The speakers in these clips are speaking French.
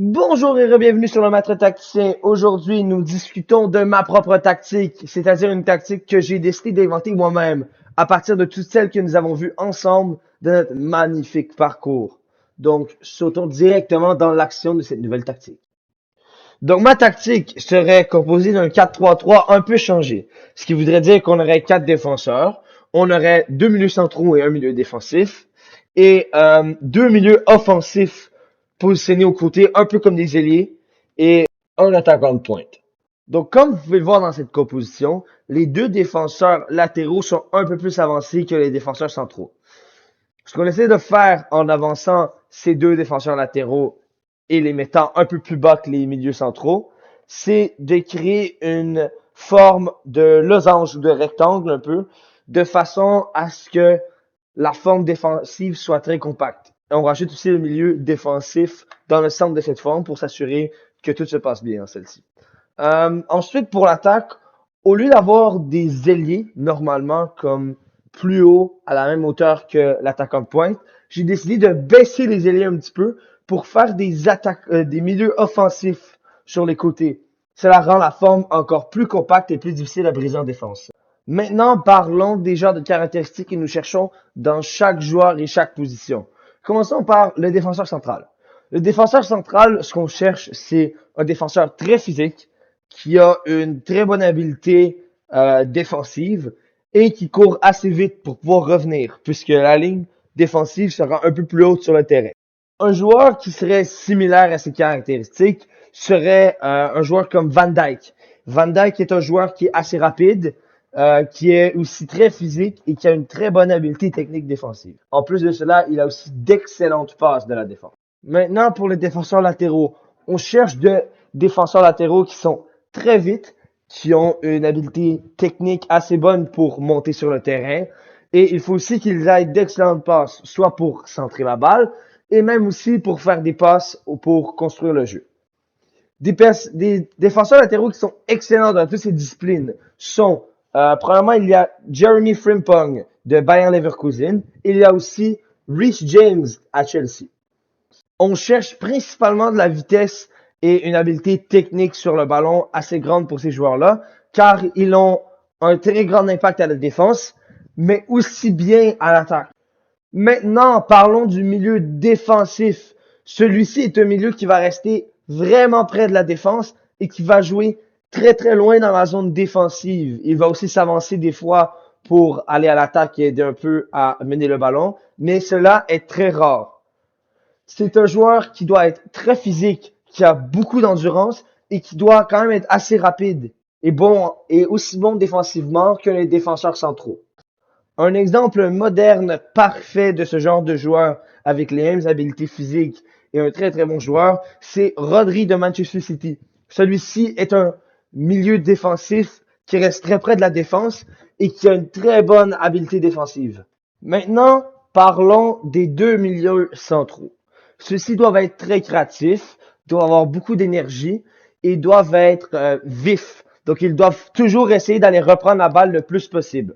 Bonjour et bienvenue sur le Maître Tacticien. Aujourd'hui, nous discutons de ma propre tactique, c'est-à-dire une tactique que j'ai décidé d'inventer moi-même à partir de toutes celles que nous avons vues ensemble de notre magnifique parcours. Donc, sautons directement dans l'action de cette nouvelle tactique. Donc, ma tactique serait composée d'un 4-3-3 un peu changé, ce qui voudrait dire qu'on aurait 4 défenseurs, on aurait 2 milieux centraux et un milieu défensif, et 2 milieux offensifs positionnés aux côtés, un peu comme des ailiers, et un attaquant de pointe. Donc, comme vous pouvez le voir dans cette composition, les deux défenseurs latéraux sont un peu plus avancés que les défenseurs centraux. Ce qu'on essaie de faire en avançant ces deux défenseurs latéraux et les mettant un peu plus bas que les milieux centraux, c'est de créer une forme de losange ou de rectangle un peu, de façon à ce que la forme défensive soit très compacte. Et on rajoute aussi le milieu défensif dans le centre de cette forme pour s'assurer que tout se passe bien dans celle-ci. Ensuite, pour l'attaque, au lieu d'avoir des ailiers, normalement, comme plus haut, à la même hauteur que l'attaquant de pointe, j'ai décidé de baisser les ailiers un petit peu pour faire des attaques, des milieux offensifs sur les côtés. Cela rend la forme encore plus compacte et plus difficile à briser en défense. Maintenant, parlons des genres de caractéristiques que nous cherchons dans chaque joueur et chaque position. Commençons par le défenseur central. Le défenseur central, ce qu'on cherche, c'est un défenseur très physique, qui a une très bonne habileté défensive et qui court assez vite pour pouvoir revenir, puisque la ligne défensive sera un peu plus haute sur le terrain. Un joueur qui serait similaire à ces caractéristiques serait un joueur comme Van Dijk. Van Dijk est un joueur qui est assez rapide, qui est aussi très physique et qui a une très bonne habileté technique défensive. En plus de cela, il a aussi d'excellentes passes de la défense. Maintenant, pour les défenseurs latéraux, on cherche des défenseurs latéraux qui sont très vite, qui ont une habileté technique assez bonne pour monter sur le terrain. Et il faut aussi qu'ils aient d'excellentes passes, soit pour centrer la balle, et même aussi pour faire des passes ou pour construire le jeu. Des défenseurs latéraux qui sont excellents dans toutes ces disciplines sont, premièrement, il y a Jeremy Frimpong de Bayer Leverkusen. Il y a aussi Reece James à Chelsea. On cherche principalement de la vitesse et une habileté technique sur le ballon assez grande pour ces joueurs-là, car ils ont un très grand impact à la défense, mais aussi bien à l'attaque. Maintenant, parlons du milieu défensif. Celui-ci est un milieu qui va rester vraiment près de la défense et qui va jouer très très loin dans la zone défensive. Il va aussi s'avancer des fois pour aller à l'attaque et aider un peu à mener le ballon, mais cela est très rare. C'est un joueur qui doit être très physique, qui a beaucoup d'endurance et qui doit quand même être assez rapide et bon et aussi bon défensivement que les défenseurs centraux. Un exemple moderne parfait de ce genre de joueur avec les mêmes habiletés physiques et un très très bon joueur, c'est Rodri de Manchester City. Celui-ci est un milieu défensif qui reste très près de la défense et qui a une très bonne habileté défensive. Maintenant, parlons des deux milieux centraux. Ceux-ci doivent être très créatifs, doivent avoir beaucoup d'énergie et doivent être vifs. Donc, ils doivent toujours essayer d'aller reprendre la balle le plus possible.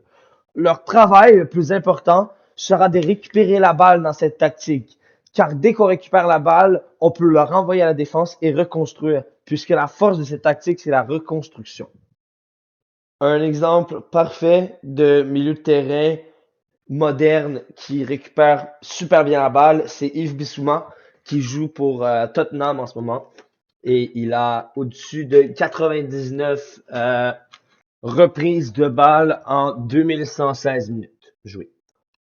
Leur travail le plus important sera de récupérer la balle dans cette tactique. Car dès qu'on récupère la balle, on peut le renvoyer à la défense et reconstruire, puisque la force de cette tactique, c'est la reconstruction. Un exemple parfait de milieu de terrain moderne qui récupère super bien la balle, c'est Yves Bissouma qui joue pour Tottenham en ce moment. Et il a au-dessus de 99 reprises de balle en 2116 minutes jouées.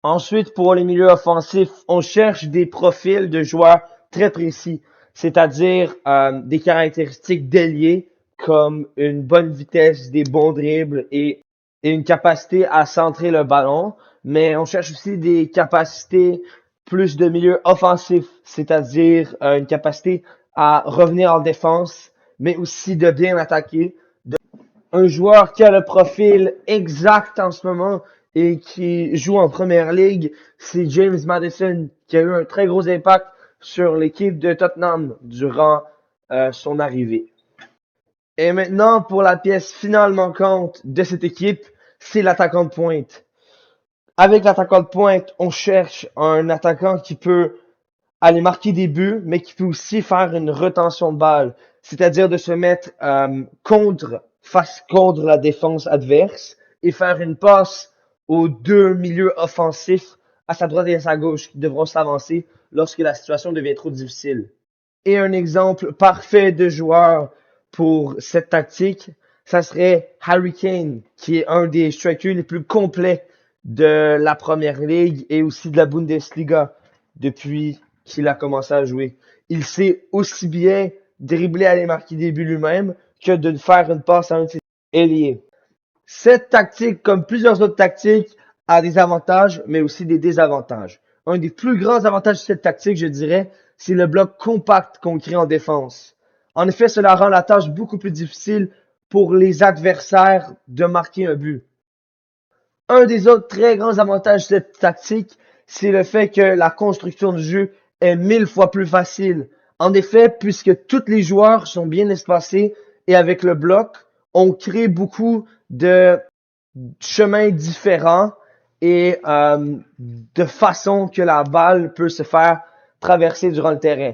Ensuite, pour les milieux offensifs, on cherche des profils de joueurs très précis, c'est-à-dire des caractéristiques d'ailier comme une bonne vitesse, des bons dribbles et une capacité à centrer le ballon. Mais on cherche aussi des capacités plus de milieu offensif, c'est-à-dire une capacité à revenir en défense, mais aussi de bien attaquer. Un joueur qui a le profil exact en ce moment et qui joue en première ligue, c'est James Maddison, qui a eu un très gros impact sur l'équipe de Tottenham durant son arrivée. Et maintenant, pour la pièce finale manquante de cette équipe, c'est l'attaquant de pointe. Avec l'attaquant de pointe, on cherche un attaquant qui peut aller marquer des buts, mais qui peut aussi faire une retention de balle, c'est-à-dire de se mettre face contre la défense adverse et faire une passe aux deux milieux offensifs à sa droite et à sa gauche qui devront s'avancer lorsque la situation devient trop difficile. Et un exemple parfait de joueur pour cette tactique, ça serait Harry Kane, qui est un des strikers les plus complets de la Première Ligue et aussi de la Bundesliga depuis qu'il a commencé à jouer. Il sait aussi bien dribbler, aller marquer des buts lui-même que de faire une passe à un de ses ailiers. Cette tactique, comme plusieurs autres tactiques, a des avantages, mais aussi des désavantages. Un des plus grands avantages de cette tactique, je dirais, c'est le bloc compact qu'on crée en défense. En effet, cela rend la tâche beaucoup plus difficile pour les adversaires de marquer un but. Un des autres très grands avantages de cette tactique, c'est le fait que la construction du jeu est 1000 fois plus facile. En effet, puisque tous les joueurs sont bien espacés et avec le bloc, on crée beaucoup de chemins différents et de façons que la balle peut se faire traverser durant le terrain.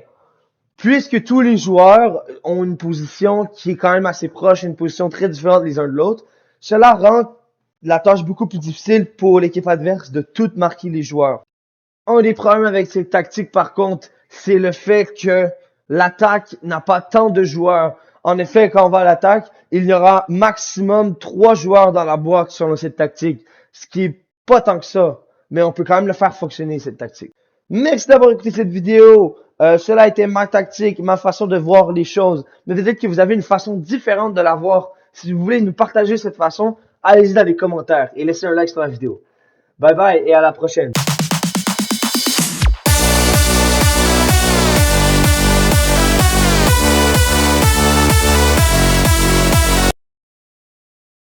Puisque tous les joueurs ont une position qui est quand même assez proche, une position très différente les uns de l'autre, cela rend la tâche beaucoup plus difficile pour l'équipe adverse de tout marquer les joueurs. Un des problèmes avec cette tactique, par contre, c'est le fait que l'attaque n'a pas tant de joueurs. En effet, quand on va à l'attaque, il y aura maximum 3 joueurs dans la boîte selon cette tactique, ce qui est pas tant que ça, mais on peut quand même le faire fonctionner, cette tactique. Merci d'avoir écouté cette vidéo. Cela a été ma tactique, ma façon de voir les choses. Mais peut-être que vous avez une façon différente de la voir. Si vous voulez nous partager cette façon, allez-y dans les commentaires et laissez un like sur la vidéo. Bye bye et à la prochaine.